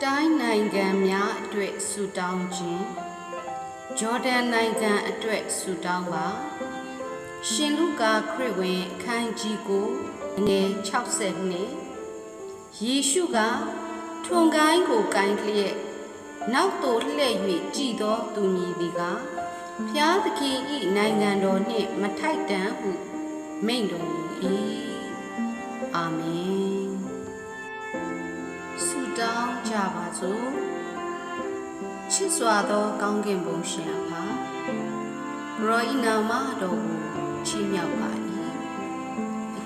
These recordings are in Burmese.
တိုင်းနိုင်ငံများအတွက်ဆုတောင်းခြင်းဂျော်ဒန်နိုင်ငံအတွက်ဆုတောင်းပါရှင်လုကာခရစ်ဝင်အခန်းကြီးကိုငယ်60နှစ်ယေရှုကထွန်ကိုင်းကိုကိုင်းလျက်နောက်သို့လှည့်၍ကြည်သောသူမည်သည်ကဖျားသခင်၏နိုင်ငံတော်နှင့်မထိုက်တန်ဟုမိန့်တော်မူ၏အာမင်ဆုတောင်းကြပါစို့ချစ်စွာသောကောင်းကင်ဘုံရှင်အဖာဘရောဤနာမတော်ကိုချီးမြှောက်ပါ၏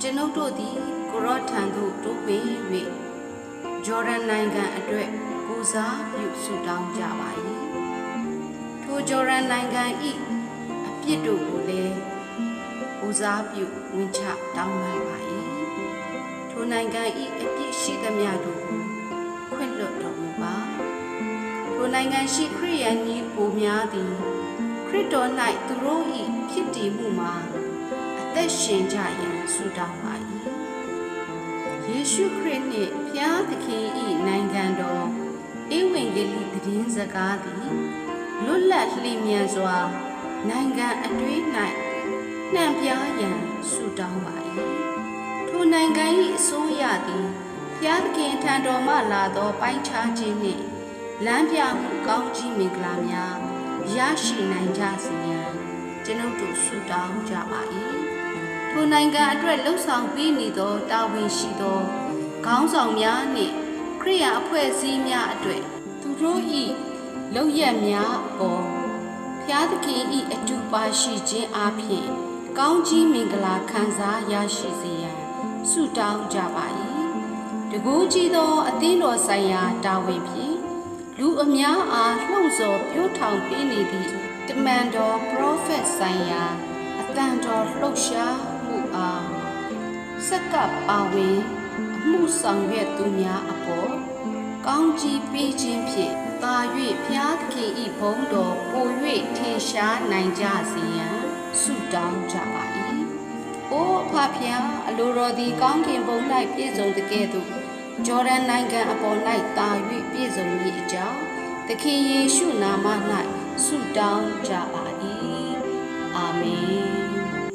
ကျွန်ုပ်တို့သည်ကိုရောထံသို့တိုးဝင်၍ဂျော်ဒန်နိုင်ငံအတွက်ကိုးစားပြုဆုတောင်းကြပါ၏ထိုဂျော်ဒန်နိုင်ငံ၏အပြစ်တို့ကိုလည်းကိုးစားပြုဝင်ချတောင်းပန်ပါ၏ထိုနိုင်ငံ၏အပြစ်ရှိသမျှတို့ကိုခွင့်လွှတ်တော်မူပါထိုနိုင်ငံရှိခရိယန်ကြီးကိုများသည်ခရစ်တော်၌သူတို့၏ဖြစ်တည်မှုမှာအသက်ရှင်ကြရန်ဆုတောင်းပါ၏ယေရှုခရစ်နှင့်ဖျားသခင်၏နိုင်ငံတော်ဧဝံဂေလိသတင်းစကားသည်လွတ်လပ်လျင်မြန်စွာနိုင်ငံအတွင်း၌နှံ့ပြားရန်ဆုတောင်းပါ၏ထိုနိုင်ငံ၏အစိုးရသည်ဖျားသခင်ထံတော်မှလာသောပိုင်းခြားခြင်းနှင့်လမ်းပြမှုကောင်းကြီးမင်္ဂလာများရရှိနိုင်ကြစေရန်ကျွန်ုပ်တို့ဆုတောင်းကြပါ၏ထိုနိုင်ငံအတွက်လှုပ်ဆောင်ပေးနေသောတာဝန်ရှိသောခေါင်းဆောင်များနှင့်ခရိယာအဖွဲ့အစည်းများအတွက်သူတို့၏လုပ်ရက်များအပေါ်ဖျားသခင်၏အတူပါရှိခြင်းအပြင်ကောင်းကြီးမင်္ဂလာခံစားရရှိစေရန်ဆုတောင်းကြပါ၏တကူးကြီးသောအသင်းတော်ဆိုင်ရာတာဝန်ဖြင့်လူအများအားလှုံ့ဆော်ပြောထောင်ပေးနေသည့်တမန်တော်ပရောဖက်ဆိုင်ရာအတန်တော်လှုပ်ရှားမှုအားစက္ကပ်ပါဝင်အမှုဆောင်ရွက်သူများအပေါ်ကောင်းကြီးပေးခြင်းဖြင့်သာ၍ဖျားသခင်၏ဘုန်းတော်ပို၍ထင်ရှားနိုင်ကြစေရန်ဆုတောင်းကြပါ၏အိုအဖဖျားအလိုတော်သည်ကောင်းကင်ဘုံ၌ပြည့်စုံတဲ့ကဲ့သို့ဂျော်ဒန်နိုင်ငံအပေါ်၌သာ၍ပြည့်စုံမည်အကြောင်းသခင်ယေရှုနာမ၌ဆုတောင်းကြပါ၏အာမင်